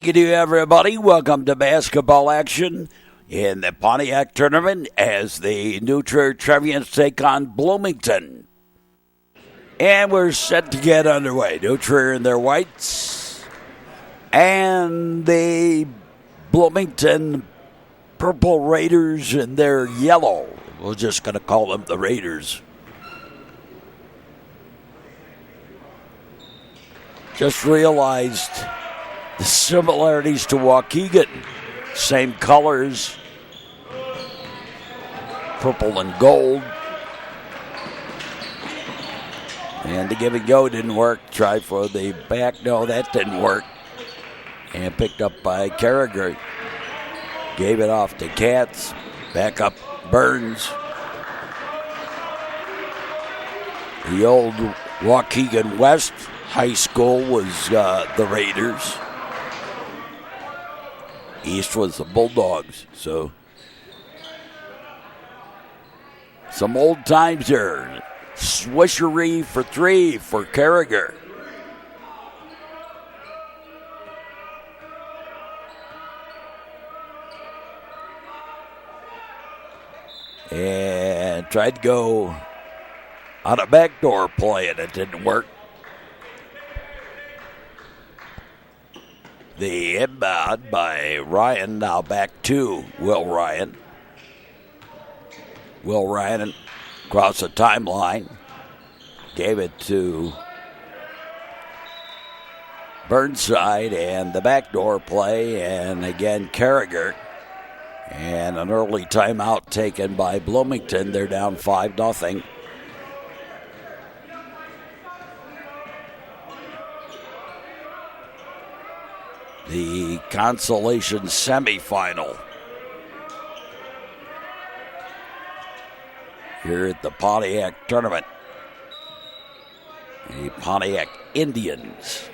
Good day, everybody. Welcome to basketball action in the Pontiac Tournament as the new Trier Trevians take on Bloomington. And we're set to get underway. New Trier in their whites and the Bloomington Purple Raiders in their yellow. We're just going to call them the Raiders. Just realized the similarities to Waukegan. Same colors, purple and gold. And the give and go didn't work. Tried for the back. No, that didn't work. And picked up by Carragher. Gave it off to Katz. Back up Burns. The old Waukegan West High School was the Raiders. East was the Bulldogs. So some old times here. Swishery for three for Carragher. And tried to go on a backdoor play and it didn't work. The inbound by Ryan, now back to Will Ryan. Will Ryan across the timeline. Gave it to Burnside and the backdoor play. And again, Carragher. And an early timeout taken by Bloomington. They're down 5-0. The consolation semifinal here at the Pontiac Tournament. The Pontiac Indians.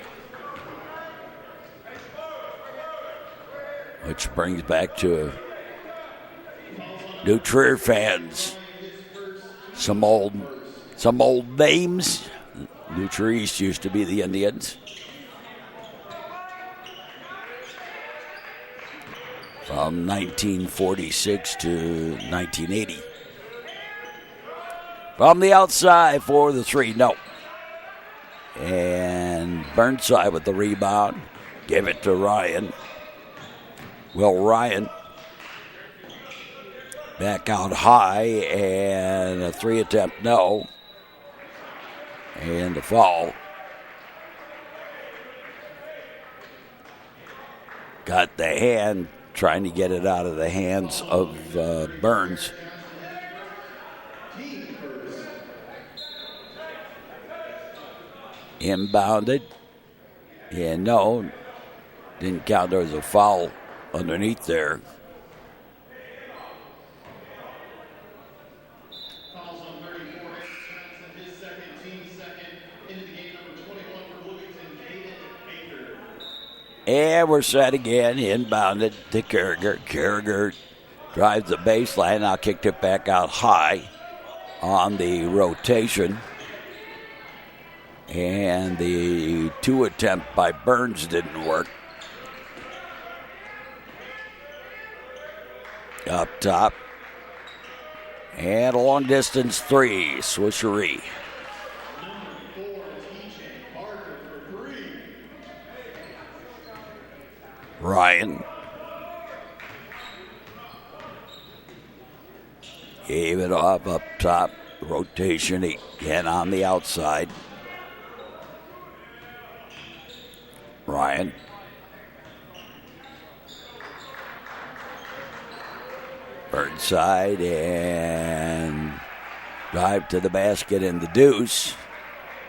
Which brings back to new Trier fans some old names. New Trier East used to be the Indians. From 1946 to 1980. From the outside for the three, no. And Burnside with the rebound. Give it to Ryan. Will Ryan. Back out high and a three attempt, no. And a foul. Got the hand. Trying to get it out of the hands of Burns. Inbounded. And no, didn't count. There was a foul underneath there. And we're set again, inbounded to Carragher. Carragher drives the baseline, now kicked it back out high on the rotation. And the two attempt by Burns didn't work. Up top. And a long distance three, swishery. Ryan gave it off up top. Rotation again on the outside. Ryan. Burnside and drive to the basket in the deuce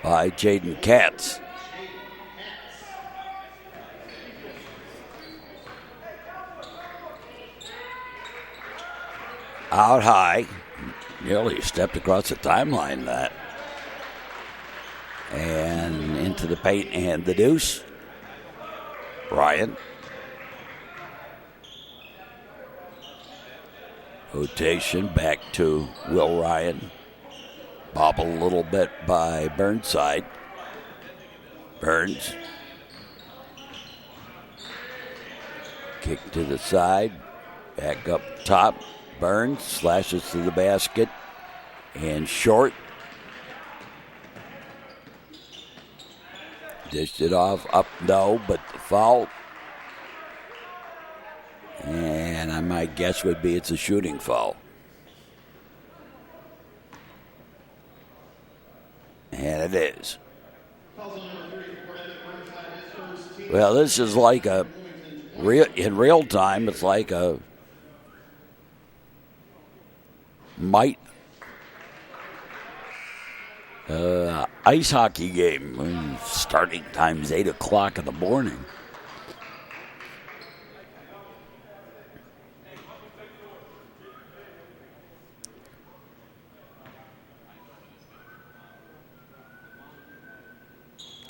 by Jaden Katz. Out high, nearly stepped across the timeline that. And into the paint and the deuce. Ryan. Rotation back to Will Ryan. Bobbled a little bit by Burnside. Burns Kick to the side. Back up top. Burns slashes to the basket. And short. Dished it off. Up, no, but the foul. And my guess would be it's a shooting foul. And it is. Well, this is like in real time, it's like a ice hockey game. Starting time's 8 o'clock in the morning.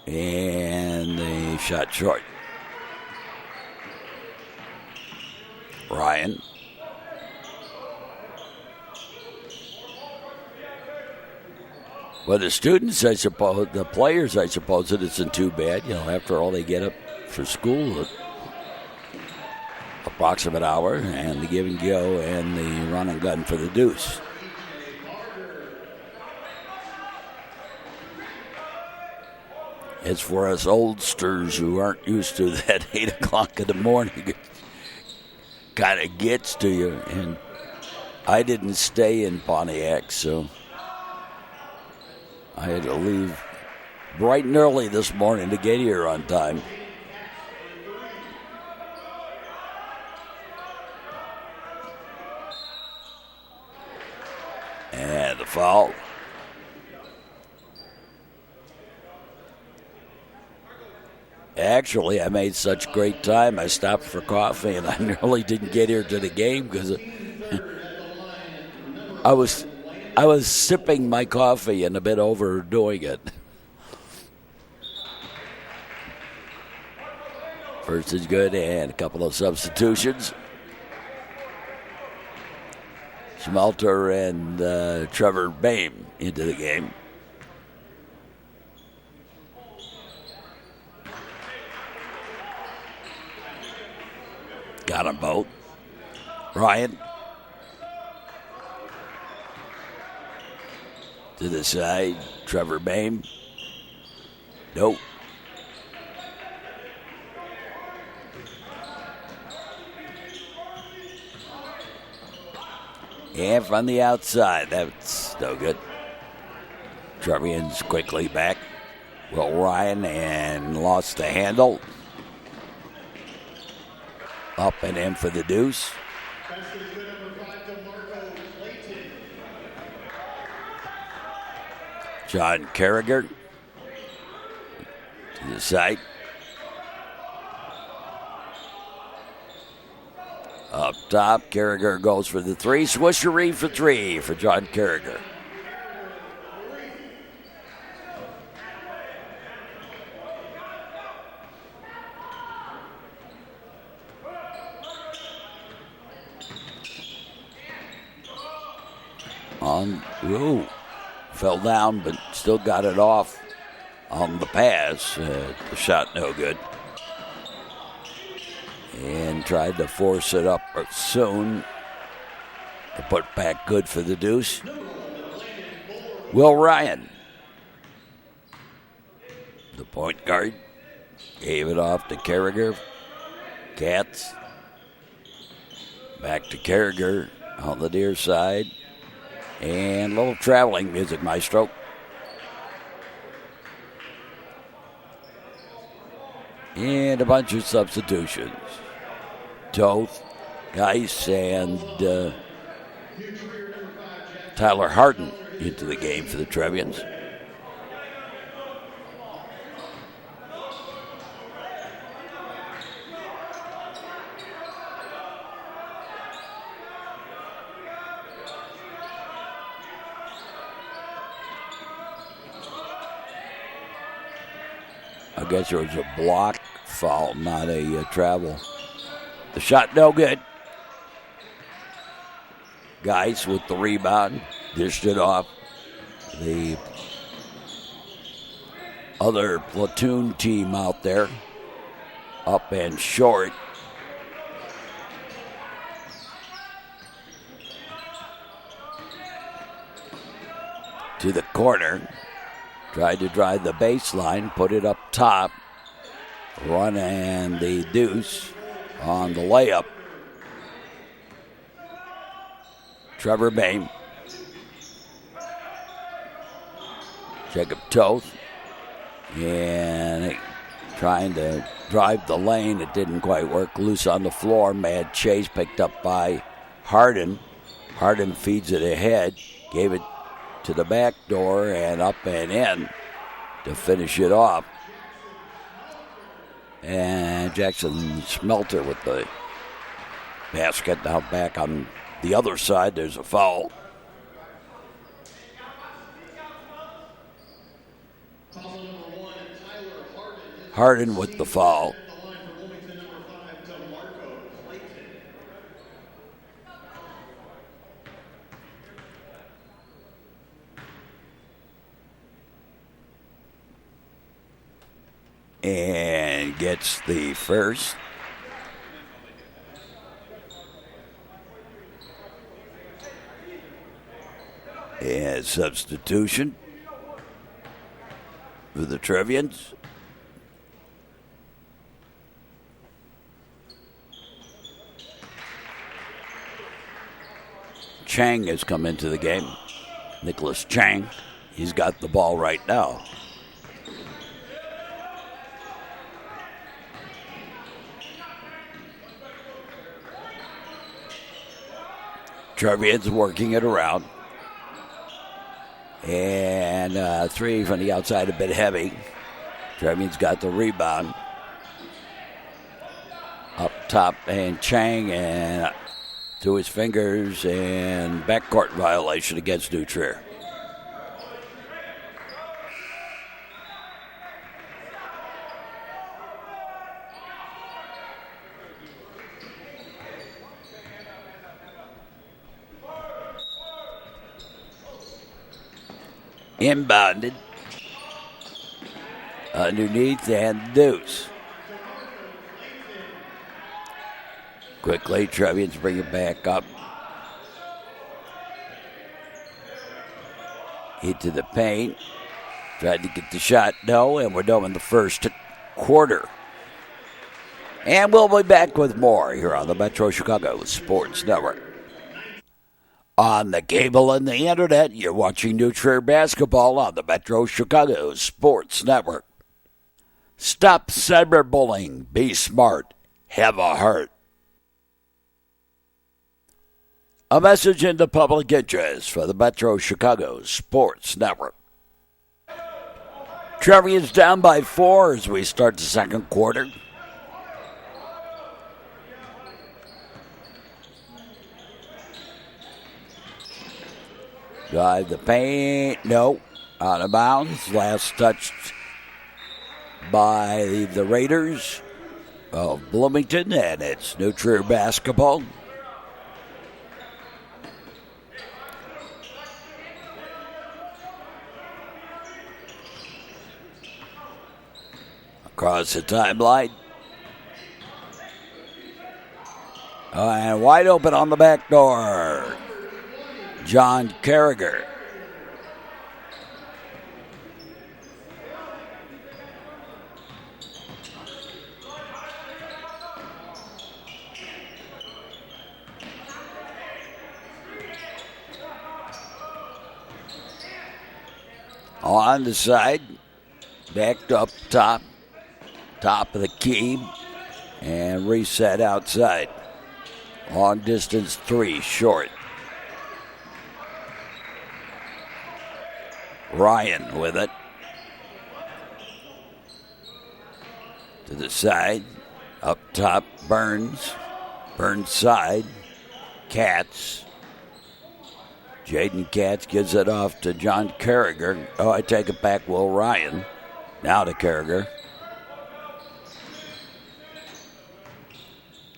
And the shot short. Ryan. Well, the students, I suppose, the players, I suppose, it isn't too bad. You know, after all, they get up for school at approximate hour, and the give and go and the run and gun for the deuce. As for us oldsters who aren't used to that 8 o'clock in the morning, it kind of gets to you. And I didn't stay in Pontiac, so I had to leave bright and early this morning to get here on time. And the foul. Actually, I made such great time, I stopped for coffee, and I nearly didn't get here to the game because I was sipping my coffee and a bit overdoing it. First is good, and a couple of substitutions. Schmelter and Trevor Bain into the game. Got them both. Ryan. To the side. Trevor Bain. Nope. And from the outside. That's no good. Trevians quickly back. Will Ryan and lost the handle. Up and in for the deuce. John Carragher to the side. Up top, Carragher goes for the three. Swishery for three for John Carragher. Fell down, but still got it off on the pass. The shot no good. And tried to force it up soon. To put back good for the deuce. Will Ryan, the point guard, gave it off to Carragher. Katz. Back to Carragher on the near side. And a little traveling music, maestro. And a bunch of substitutions. Toth, Geis, and Tyler Harden into the game for the Trevians. I guess there was a block foul, not a travel. The shot no good. Geis with the rebound. Dished it off. The other platoon team out there. Up and short. to the corner. Tried to drive the baseline, put it up top. Run and the deuce on the layup. Trevor Bain. Jacob Toth. And trying to drive the lane. It didn't quite work. Loose on the floor. Mad chase picked up by Harden. Harden feeds it ahead. Gave it to the back door and up and in to finish it off. And Jackson Smelter with the basket. Now back on the other side, there's a foul. Harden with the foul. And gets the first. And substitution for the Trevians. Chang has come into the game. Nicholas Chang. He's got the ball right now. Trevians working it around. And three from the outside, a bit heavy. Trevians got the rebound. Up top, and Chang and through his fingers, and backcourt violation against New Trier. Inbounded. Underneath and deuce. Quickly, Trevians bring it back up. Into the paint. Tried to get the shot. No, and we're done in the first quarter. And we'll be back with more here on the Metro Chicago Sports Network. On the cable and the internet, you're watching New Trier basketball on the Metro Chicago Sports Network. Stop cyberbullying. Be smart. Have a heart. A message in the public interest for the Metro Chicago Sports Network. Trevians down by 4 as we start the second quarter. Drive the paint. No. Out of bounds. Last touched by the Raiders of Bloomington, and it's New Trier basketball. Across the timeline. And wide open on the back door. John Carragher. On the side. Backed up top. Top of the key. And reset outside. Long distance three, short. Ryan with it. To the side. Up top, Burns. Burns side. Katz. Jaden Katz gives it off to John Carragher. Oh, I take it back, Will Ryan. Now to Carragher.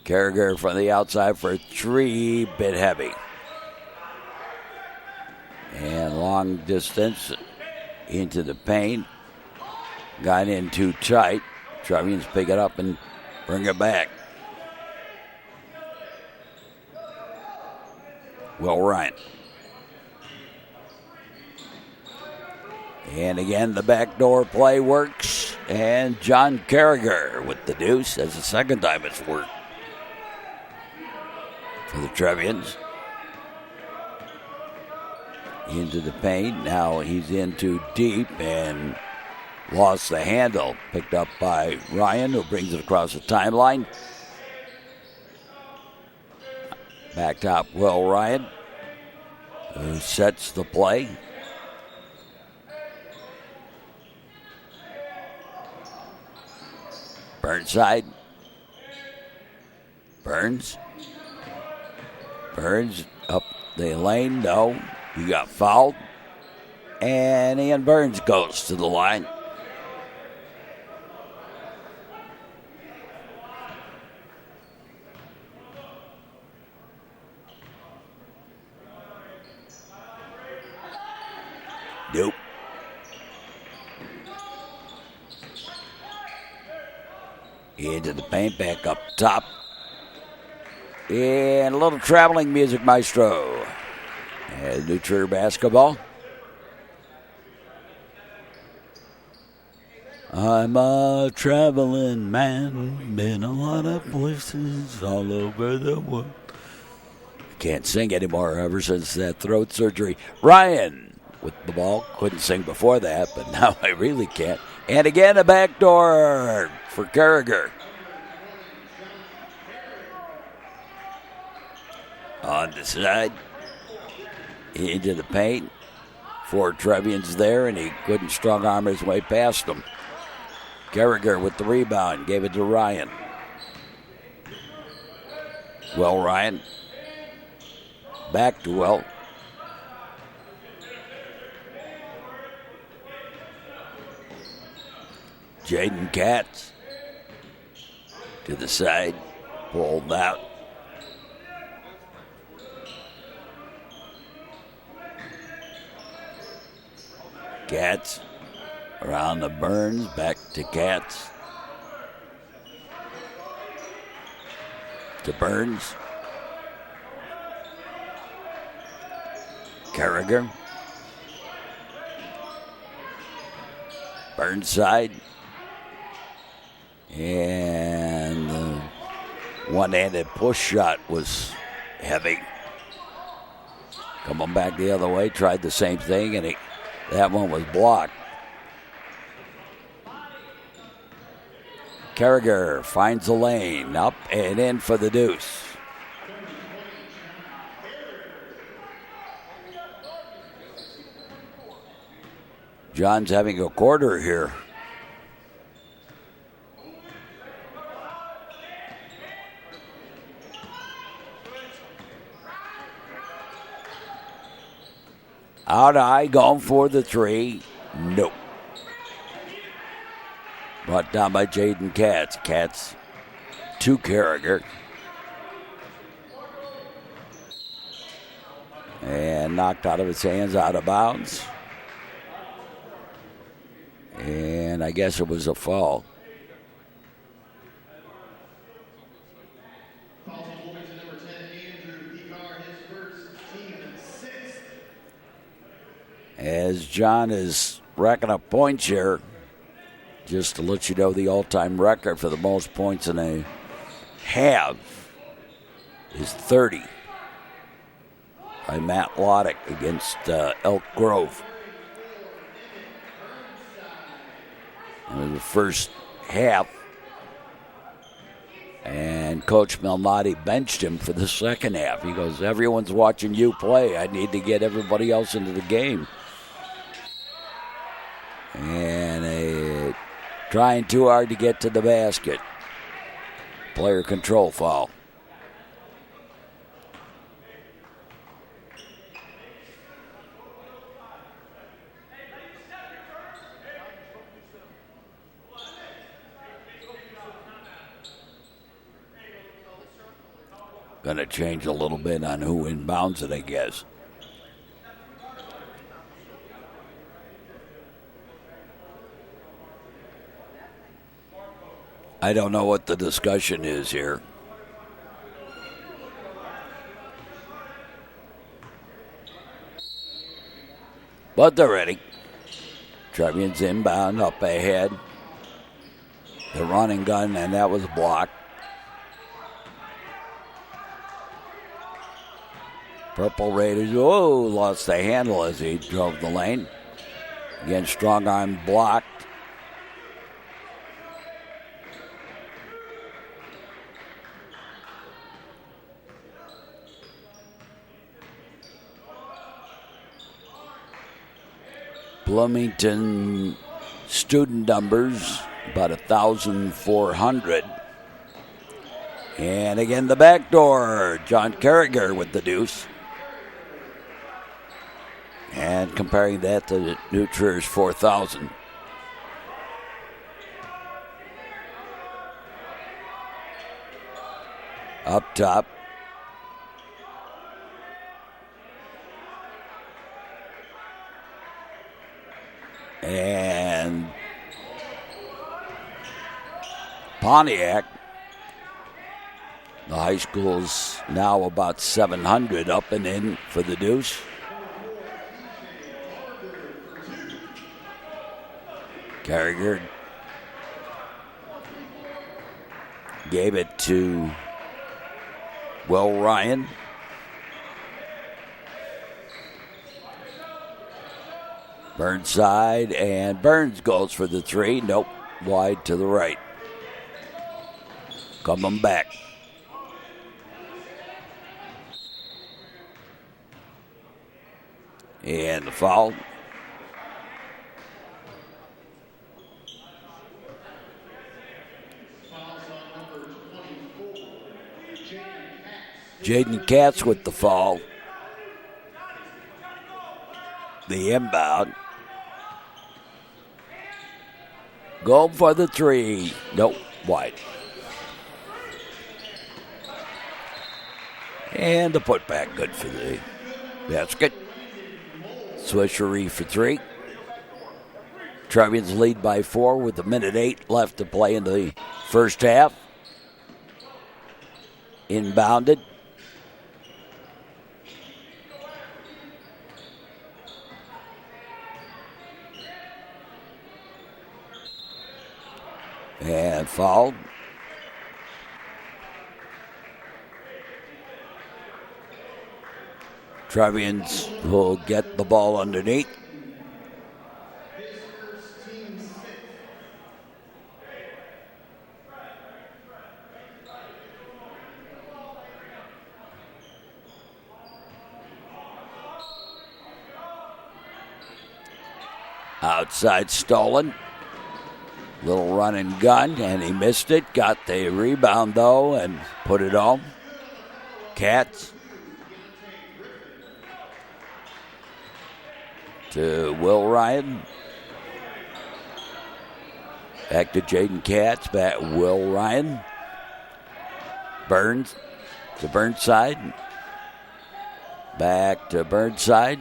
Carragher from the outside for 3, bit heavy. And long distance into the paint. Got in too tight. Trevians pick it up and bring it back. Will Ryan. And again, the backdoor play works. And John Carragher with the deuce. That's the second time it's worked for the Trevians. Into the paint. Now he's in too deep and lost the handle. Picked up by Ryan, who brings it across the timeline. Back top, Will Ryan, who sets the play. Burnside. Burns up the lane. No, he got fouled. And Ian Burns goes to the line. Nope. Into the paint, back up top. And a little traveling music, maestro. And New Trier basketball. I'm a traveling man, been a lot of places all over the world. Can't sing anymore ever since that throat surgery. Ryan with the ball. Couldn't sing before that, but now I really can't. And again, a backdoor for Carragher. On the side. Into the paint. 4 Trevians there, and he couldn't strong arm his way past them. Carragher with the rebound. Gave it to Ryan. Well, Ryan. Back to Will. Jaden Katz to the side, pulled out. Katz around the Burns, back to Katz. To Burns. Carragher. Burnside. And the one-handed push shot was heavy. Coming back the other way, tried the same thing, and that one was blocked. Carragher finds the lane, up and in for the deuce. John's having a quarter here. Out high, going for the three. Nope. Brought down by Jaden Katz. Katz to Carragher. And knocked out of his hands, out of bounds. And I guess it was a foul. As John is racking up points here, just to let you know, the all-time record for the most points in a half is 30 by Matt Loddick against Elk Grove. In the first half, and Coach Malnati benched him for the second half. He goes, everyone's watching you play. I need to get everybody else into the game. And trying too hard to get to the basket. Player control foul. Going to change a little bit on who inbounds it, I guess. I don't know what the discussion is here. But they're ready. Trevians inbound, up ahead. The running gun, and that was blocked. Purple Raiders, lost the handle as he drove the lane. Again, strong arm blocked. Bloomington student numbers, about 1,400. And again, the back door, John Carragher with the deuce. And comparing that to New Trier's 4,000. Up top. And Pontiac, the high school's now about 700 up and in for the deuce. Carragher gave it to Will Ryan. Burnside, and Burns goes for the three. Nope, wide to the right. Coming back. And the foul. Jaden Katz with the foul. The inbound. Go for the three. Nope, wide. And the putback, good for the basket. Swishery for three. Trevians lead by 4 with 1:08 left to play in the first half. Inbounded. And fouled. Trevians will get the ball underneath. Outside stolen. Little run and gun, and he missed it. Got the rebound, though, and put it home. Katz to Will Ryan. Back to Jaden Katz. Back Will Ryan. Burns to Burnside. Back to Burnside.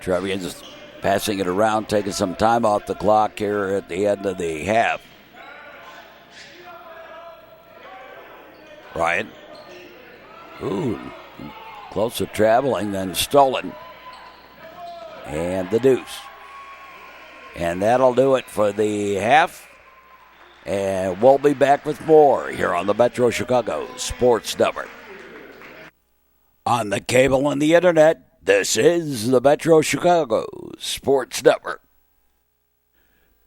Trevians passing it around, taking some time off the clock here at the end of the half. Ryan. Closer traveling than stolen. And the deuce. And that'll do it for the half. And we'll be back with more here on the Metro Chicago Sports Network. On the cable and the internet, this is the Metro Chicago Sports Network.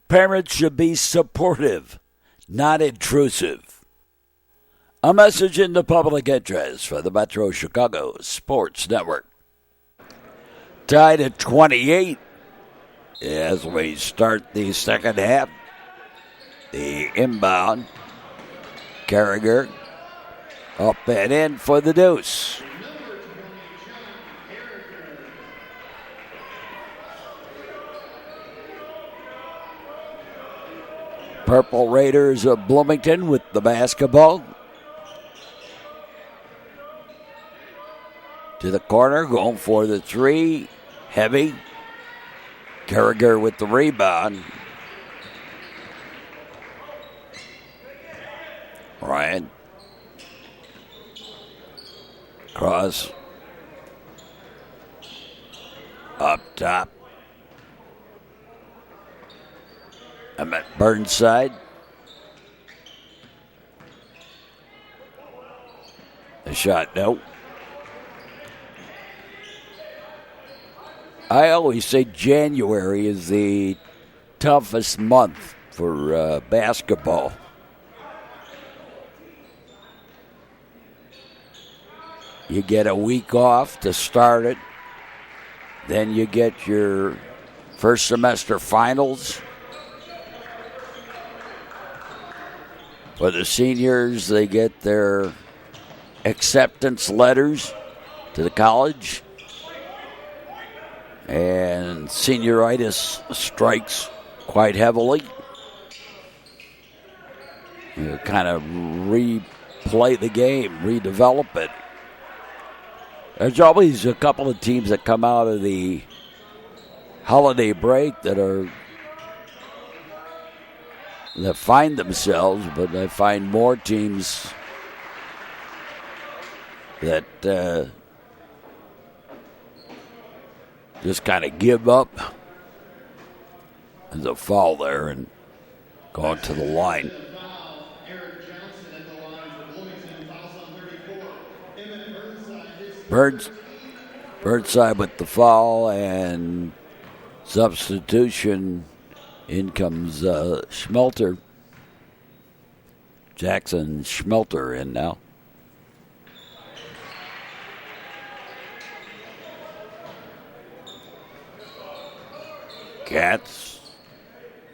Parents should be supportive, not intrusive. A message in the public interest for the Metro Chicago Sports Network. Tied at 28 as we start the second half. The inbound. Carragher up and in for the deuce. Purple Raiders of Bloomington with the basketball. To the corner, going for the three. Heavy. Carragher with the rebound. Cross. Up top. I'm at Burnside. A shot, no. I always say January is the toughest month for basketball. You get a week off to start it. Then you get your first semester finals. For the seniors, they get their acceptance letters to the college. And senioritis strikes quite heavily. You kind of replay the game, redevelop it. There's always a couple of teams that come out of the holiday break that find themselves, but I find more teams that just kind of give up. There's a foul there and going to the line. Burnside with the foul, and substitution. In comes Schmelter. Jackson Schmelter in now. Cats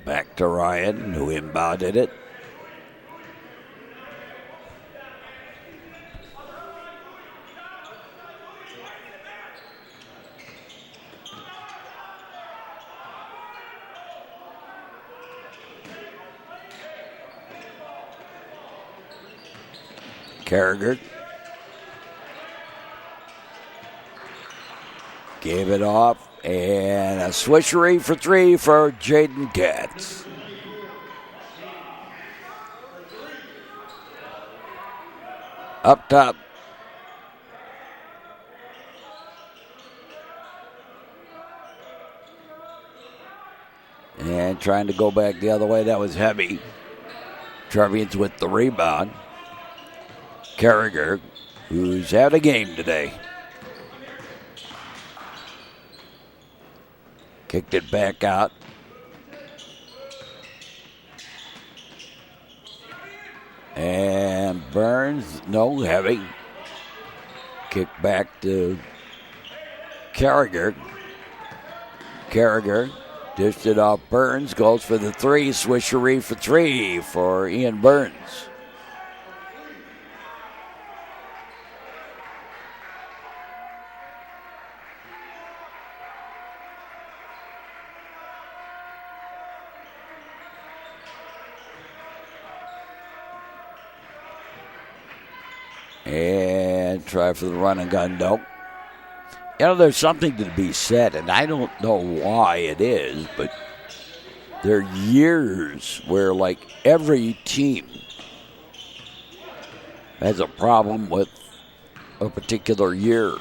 back to Ryan, who inbounded it. Carragher gave it off, and a swishery for three for Jaden Katz. Up top. And trying to go back the other way. That was heavy. Trevians with the rebound. Carragher, who's had a game today. Kicked it back out. And Burns, no, heavy. Kick back to Carragher. Carragher dished it off Burns, goes for the three, swishery for three for Ian Burns. And try for the run and gun. Nope. You know, there's something to be said, and I don't know why it is, but there are years where, like, every team has a problem with a particular year.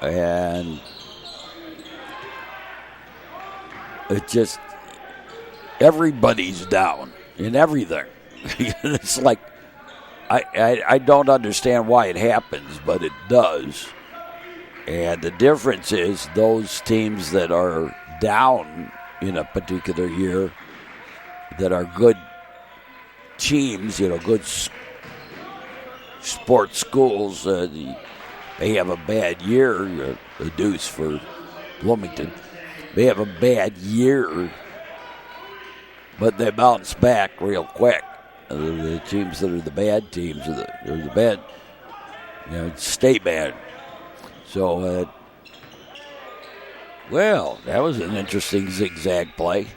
And it just, everybody's down in everything. It's like, I don't understand why it happens, but it does. And the difference is those teams that are down in a particular year, that are good teams, you know, good sports schools, they have a bad year, a deuce for Bloomington. They have a bad year, but they bounce back real quick. The teams that are the bad teams are the bad, you know, stay bad. So, well, that was an interesting zigzag play.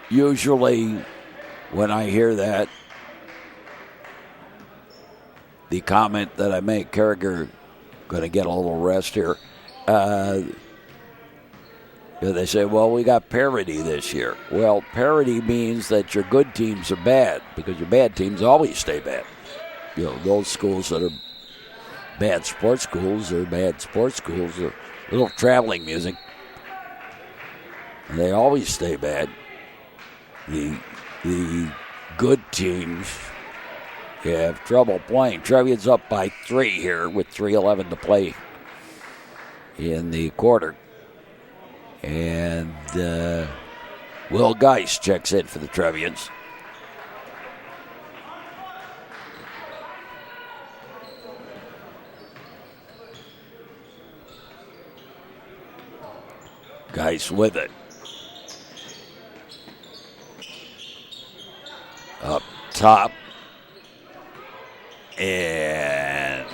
Usually, when I hear that, the comment that I make, Carragher going to get a little rest here. They say, well, we got parity this year. Well, parity means that your good teams are bad because your bad teams always stay bad. Those schools that are bad sports schools are bad sports schools. A little traveling music. And they always stay bad. The good teams have trouble playing. Trevian's up by 3 here with 3:11 to play in the quarter. And Will Geist checks in for the Trevians. Geist with it. Up top. And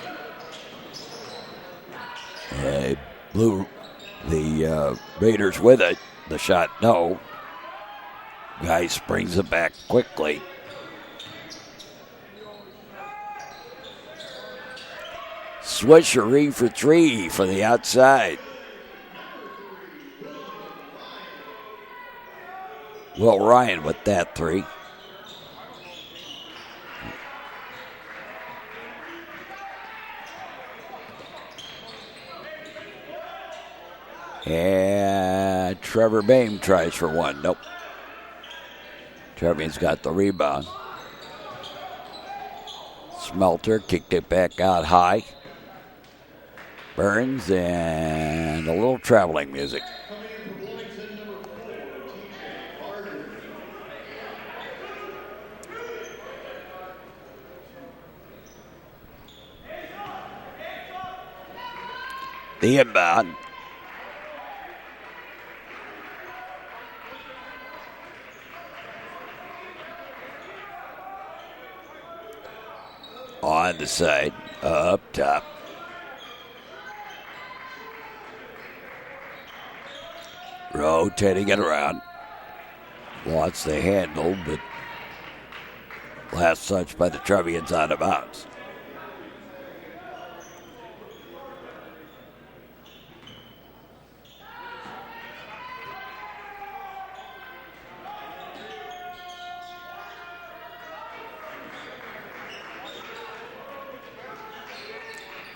the Raiders with it. The shot, no. Geist brings it back quickly. Swishery for 3 for the outside. Will Ryan with that 3. And Trevor Bain tries for 1. Nope. Trevian's got the rebound. Smelter kicked it back out high. Burns and a little traveling music. The inbound. On the side, up top. Rotating it around. Lost the handle, but last touch by the Trevians out of bounds.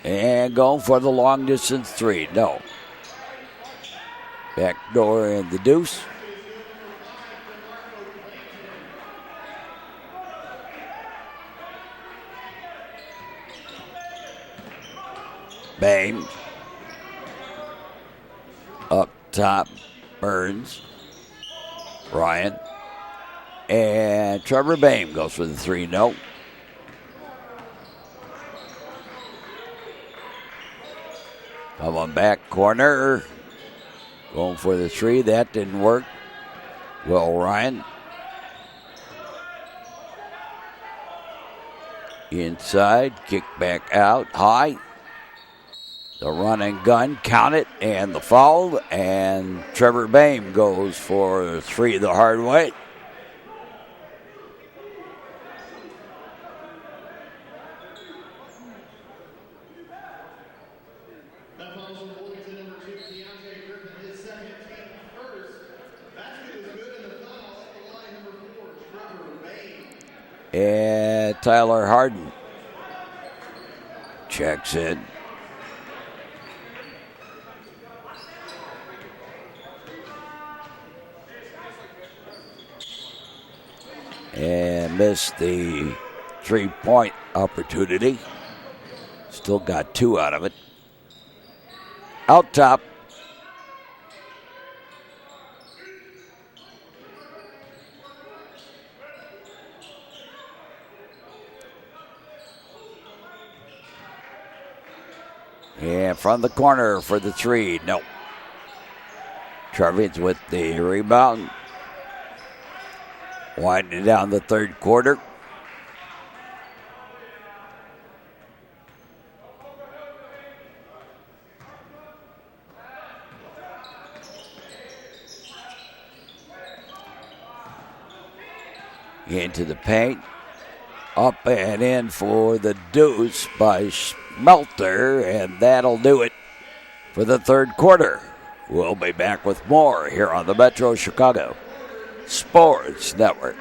And going for the long distance 3. No. Back door and the deuce. Bain. Up top. Burns. Ryan. And Trevor Bain goes for the 3. No. Come on back corner. Going for the 3. That didn't work. Will Ryan. Inside. Kick back out. High. The run and gun. Count it. And the foul. And Trevor Bain goes for 3 the hard way. And Tyler Harden checks in. And missed the 3-point opportunity. Still got 2 out of it. Out top. And from the corner for the 3. No. Trevians with the rebound. Winding down the third quarter. Into the paint. Up and in for the deuce by Smelter, and that'll do it for the third quarter. We'll be back with more here on the Metro Chicago Sports Network.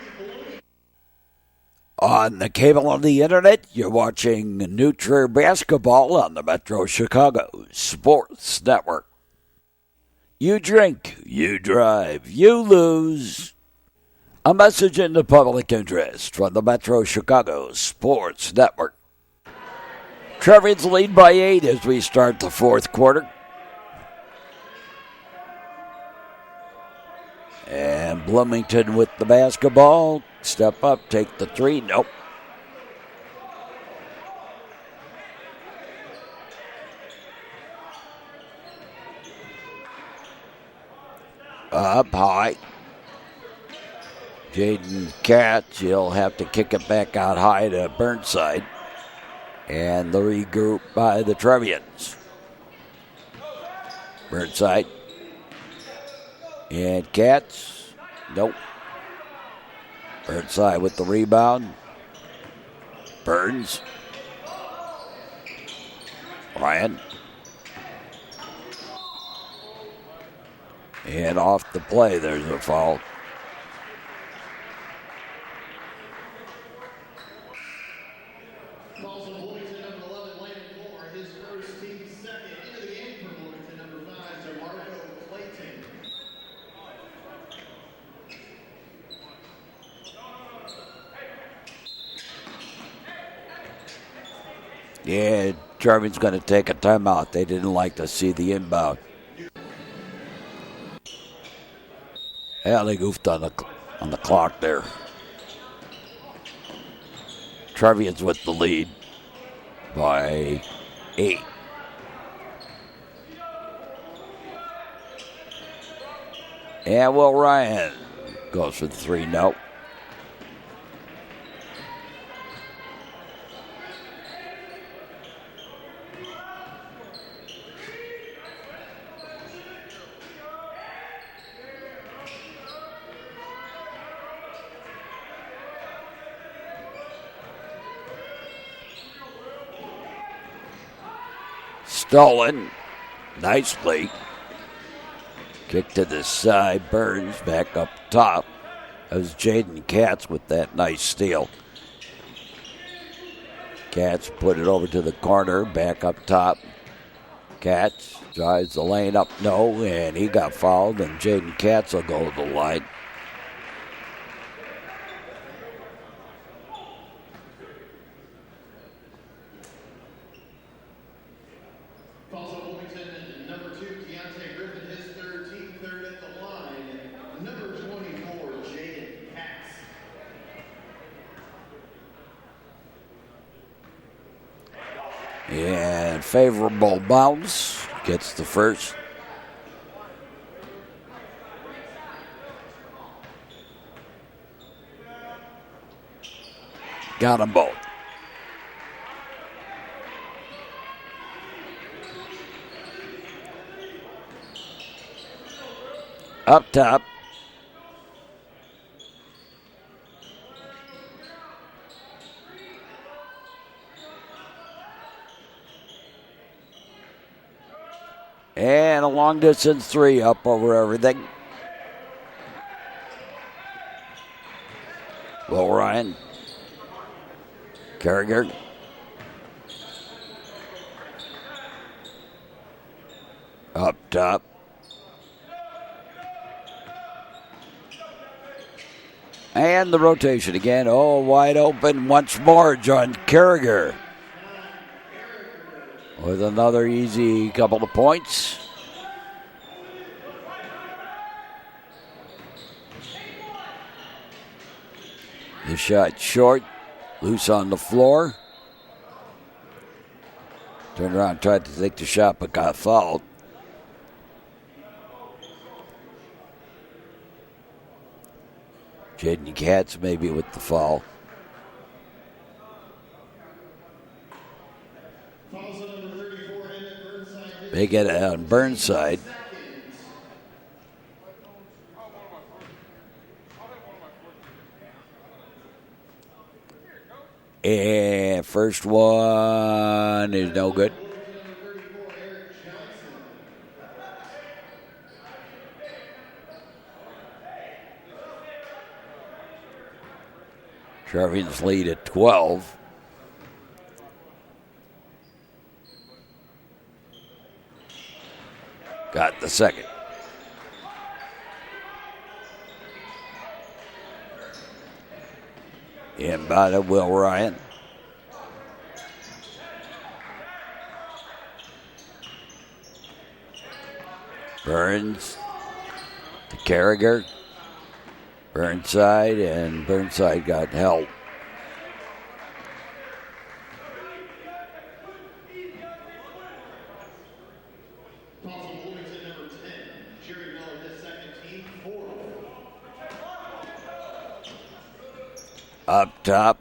On the cable on the internet, you're watching New Trier basketball on the Metro Chicago Sports Network. You drink, you drive, you lose. A message in the public interest from the Metro Chicago Sports Network. Trevians lead by 8 as we start the fourth quarter. And Bloomington with the basketball. Step up, take the three. Nope. Up high. Jaden Katz, he'll have to kick it back out high to Burnside. And the regroup by the Trevians. Burnside. And Katz. Nope. Burnside with the rebound. Burns. Ryan. And off the play, there's a foul. Yeah, Trevian's going to take a timeout. They didn't like to see the inbound. Yeah, they goofed on the clock there. Trevian's with the lead by 8. And Will Ryan goes for the 3. Nope. Stolen nicely. Kick to the side. Burns back up top. That was Jaden Katz with that nice steal. Katz put it over to the corner. Back up top. Katz drives the lane up. No, and he got fouled. And Jaden Katz will go to the line. And favorable bounce. Gets the first. Got them both. Up top. And a long distance 3 up over everything. Will Ryan. Carriger. Up top. And the rotation again. Oh, wide open once more, John Carriger. With another easy couple of points. The shot short. Loose on the floor. Turned around, tried to take the shot, but got fouled. Jaden Katz maybe with the foul. They get it on Burnside. And first one is no good. Trevians lead at 12. Got the second. Inbound to Will Ryan. Burns to Carragher. Burnside, and Burnside got held. Up top.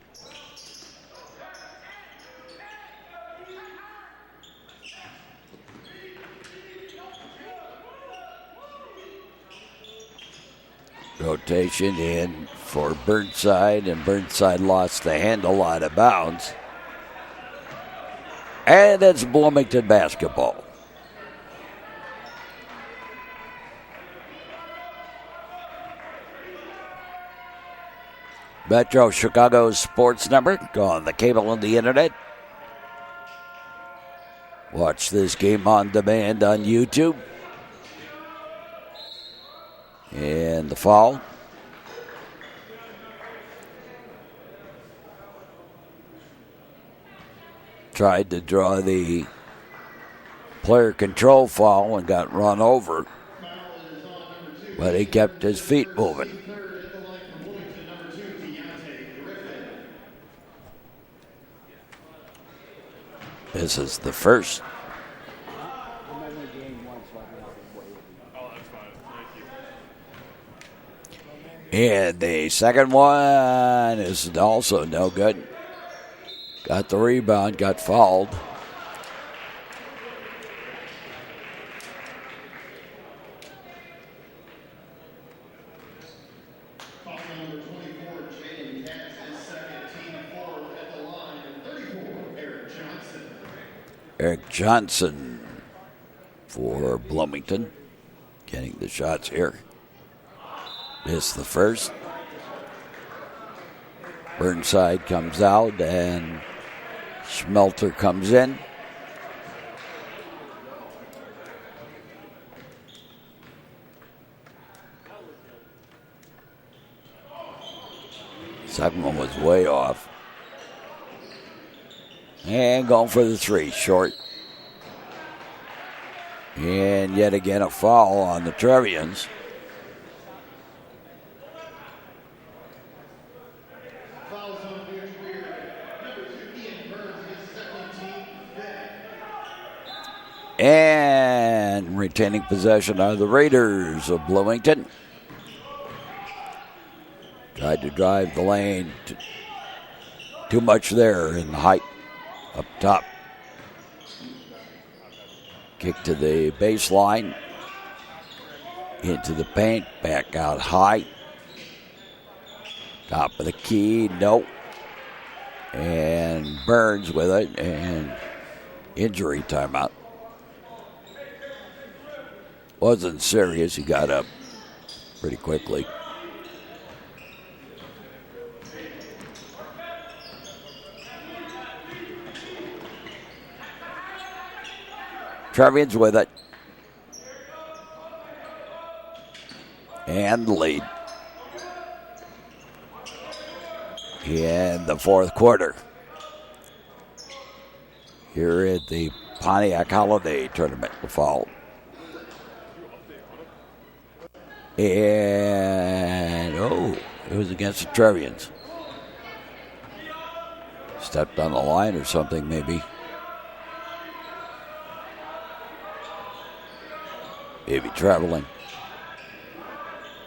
Rotation in for Burnside, and Burnside lost the handle out of bounds. And it's Bloomington basketball. Metro Chicago's Sports Network on the cable and the internet. Watch this game on demand on YouTube. And the foul. Tried to draw the player control foul and got run over. But he kept his feet moving. This is the first. And the second one is also no good. Got the rebound, got fouled. Eric Johnson for Bloomington. Getting the shots here. Missed the first. Burnside comes out and Schmelter comes in. Second one was way off. And going for the three, short. And yet again a foul on the Trevians. And retaining possession are the Raiders of Bloomington. Tried to drive the lane. Too much there in the height up top. Kick to the baseline. Into the paint. Back out high. Top of the key. Nope. And Burns with it. And injury timeout. Wasn't serious. He got up pretty quickly. Trevians with it. And the lead. In the fourth quarter. Here at the Pontiac Holiday Tournament, the fall. And, it was against the Trevians. Stepped on the line or something, maybe. Maybe traveling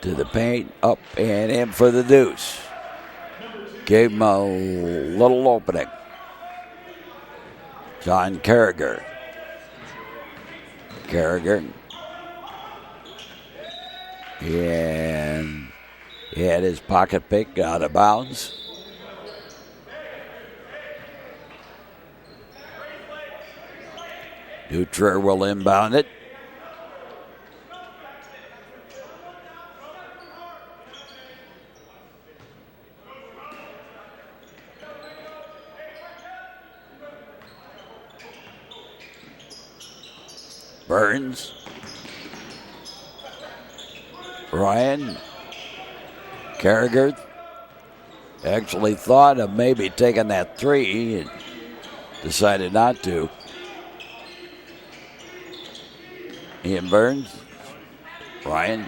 to the paint, up and in for the deuce. Gave him a little opening. John Carragher. And he had his pocket pick out of bounds. Trier will inbound it. Burns. Ryan. Carragher actually thought of maybe taking that three and decided not to. Ian Burns. Ryan.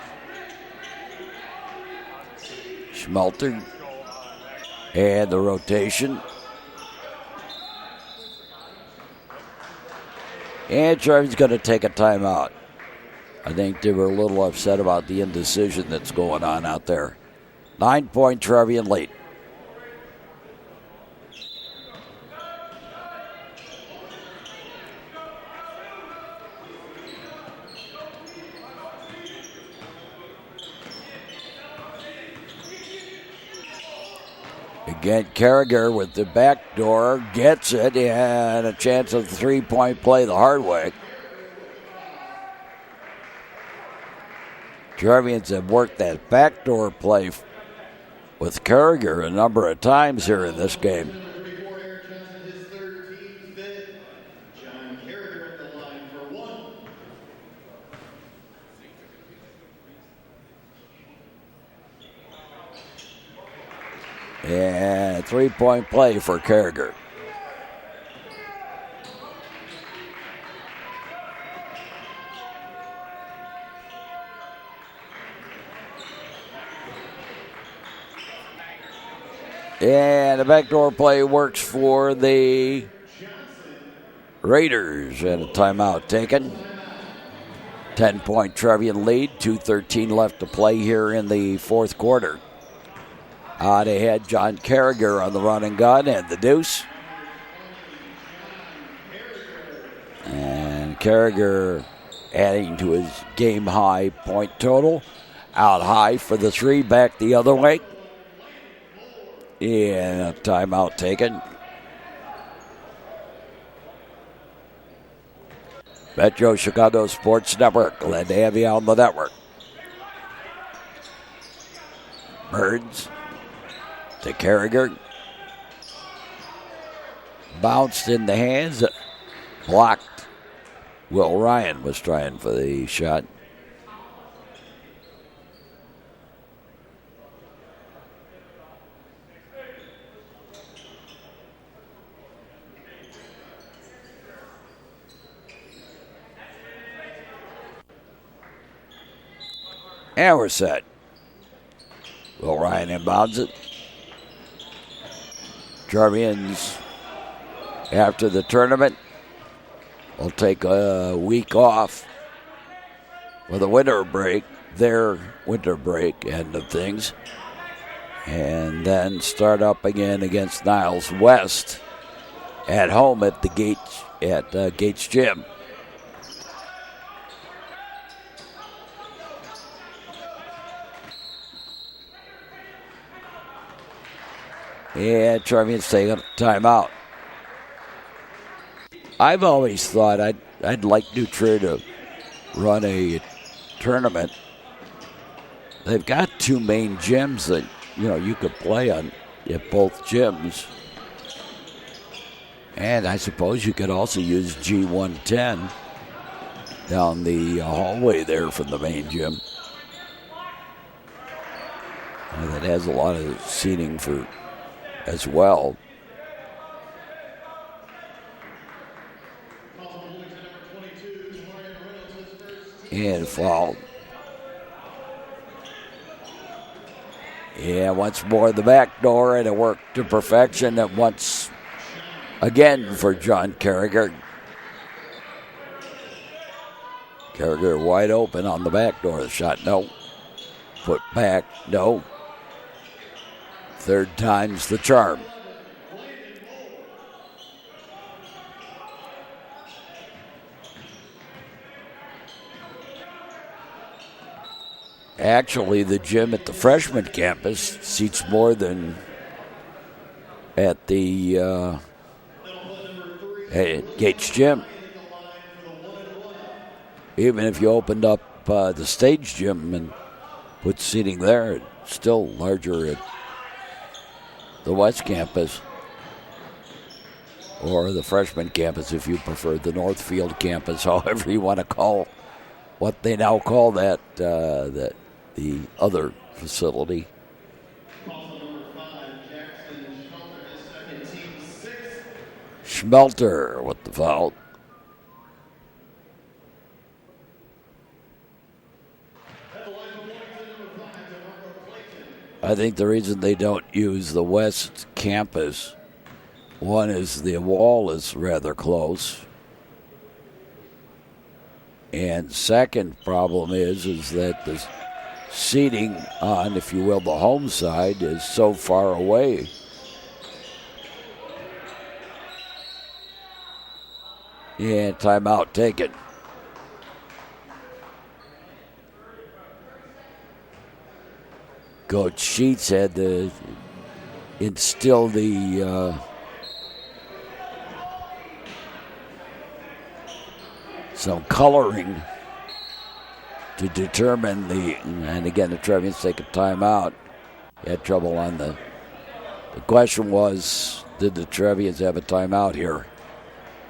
Schmelter. And the rotation. And Trevian's going to take a timeout. I think they were a little upset about the indecision that's going on out there. 9-point Trevian lead. Again, Carragher with the back door gets it, and a chance of the three-point play the hard way. Trevians have worked that backdoor play with Carragher a number of times here in this game. And three-point play for Carragher. And the backdoor play works for the Raiders. And a timeout taken. 10-point Trevian lead. 2:13 left to play here in the fourth quarter. Out ahead, John Carragher on the run and gun and the deuce. And Carragher adding to his game-high point total. Out high for the three, back the other way. And a timeout taken. Metro Chicago Sports Network. Glad to have you on the network. Burns to Carragher. Bounced in the hands. Blocked. Will Ryan was trying for the shot. And we're set. Will Ryan inbounds it. Trevians, after the tournament, will take a week off with a winter break, their winter break end of things, and then start up again against Niles West at home at the Gates Gym. And Trevian's taking a timeout. I've always thought I'd like New Trier to run a tournament. They've got two main gyms that you could play on at both gyms. And I suppose you could also use G110 down the hallway there from the main gym. That has a lot of seating for as well. And foul. Yeah, once more the back door, and it worked to perfection at once again for John Carragher. Carragher wide open on the back door. The shot, no. Put back, no. Third time's the charm. Actually, the gym at the freshman campus seats more than at the Gates Gym. Even if you opened up the stage gym and put seating there, it's still larger at the West Campus. or the freshman campus if you prefer, the Northfield campus, however you want to call what they now call that, the other facility. Schmelter with the foul. I think the reason they don't use the West campus, one is the wall is rather close. And second problem is that the seating on, if you will, the home side is so far away. And timeout taken. Coach Sheets had to instill the some coloring to determine and again the Trevians take a timeout. He had trouble on the question was, did the Trevians have a timeout here?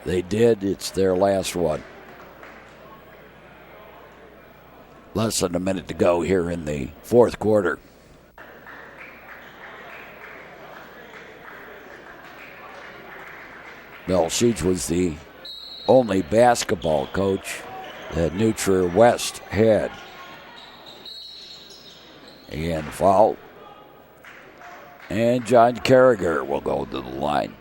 They did. It's their last one. Less than a minute to go here in the fourth quarter. Bill Sheets was the only basketball coach that New Trier West had. And foul. And John Carragher will go to the line.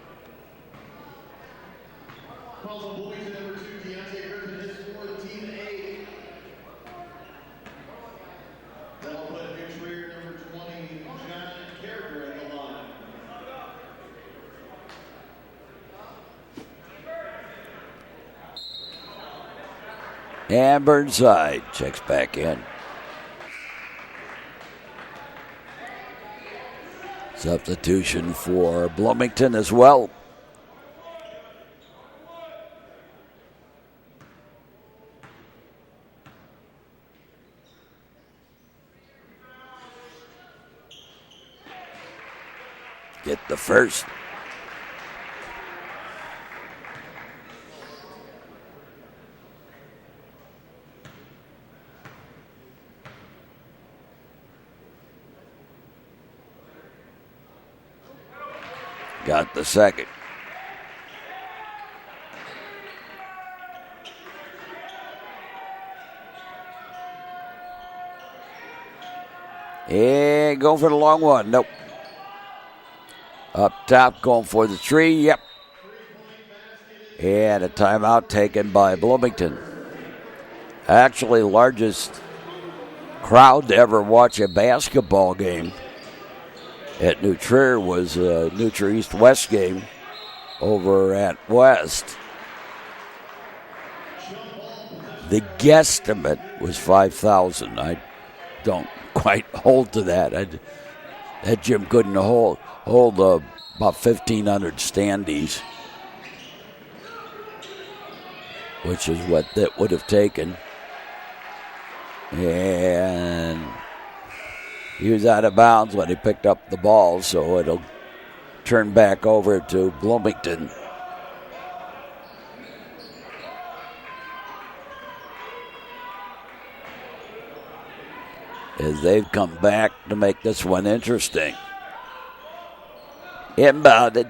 And Burnside checks back in. Substitution for Bloomington as well. Get the first. Got the second. And going for the long one. Nope. Up top, going for the three. Yep. And a timeout taken by Bloomington. Actually, largest crowd to ever watch a basketball game at New Trier was a New Trier East-West game over at West. The guesstimate was 5,000. I don't quite hold to that. That gym couldn't hold about 1,500 standees, which is what that would have taken. And he was out of bounds when he picked up the ball, so it'll turn back over to Bloomington. As they've come back to make this one interesting. Inbounded.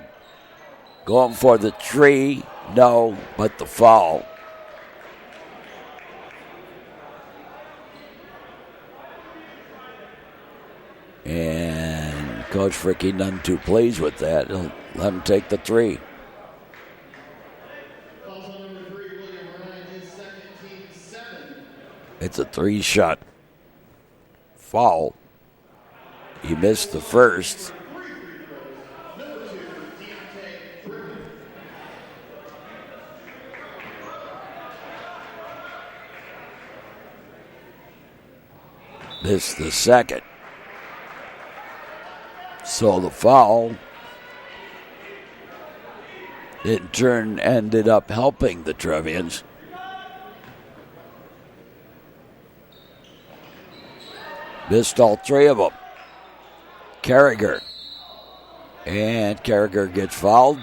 Going for the three. No, but the foul. And Coach Fricky none too pleased with that. He'll let him take the three. It's a three-shot foul. He missed the first. Missed the second. So the foul in turn ended up helping the Trevians. Missed all three of them. Carragher. And Carragher gets fouled.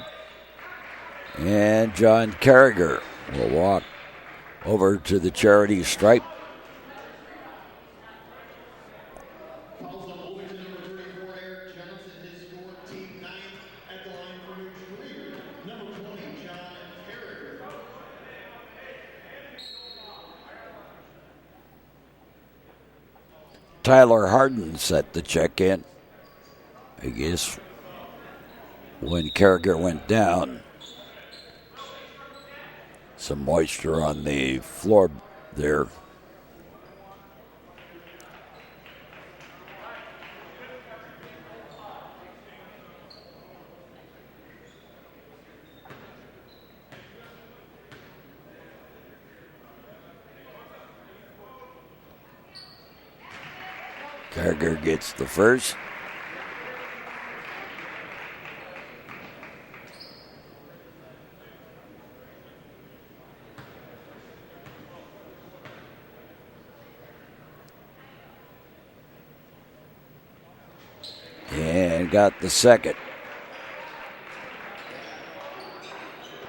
And John Carragher will walk over to the charity stripe. Tyler Harden set the check in. I guess when Carragher went down, some moisture on the floor there. Carragher gets the first. And got the second.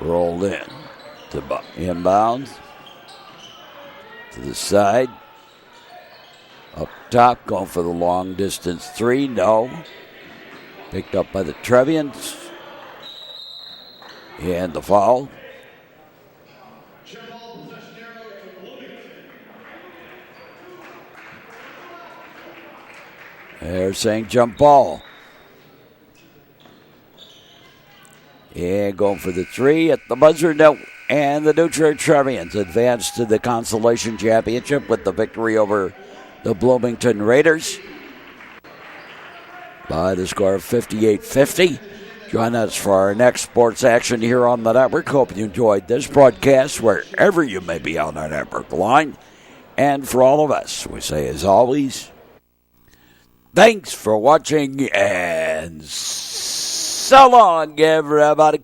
Rolled in to inbounds. To the side. Up top, going for the long distance three. No. Picked up by the Trevians. And the foul. They're saying jump ball. And going for the three at the buzzer. No. And the Trier Trevians advance to the consolation championship with the victory over the Bloomington Raiders by the score of 58-50. Join us for our next sports action here on the network. Hope you enjoyed this broadcast wherever you may be on our network line. And for all of us, we say as always, thanks for watching and so long, everybody.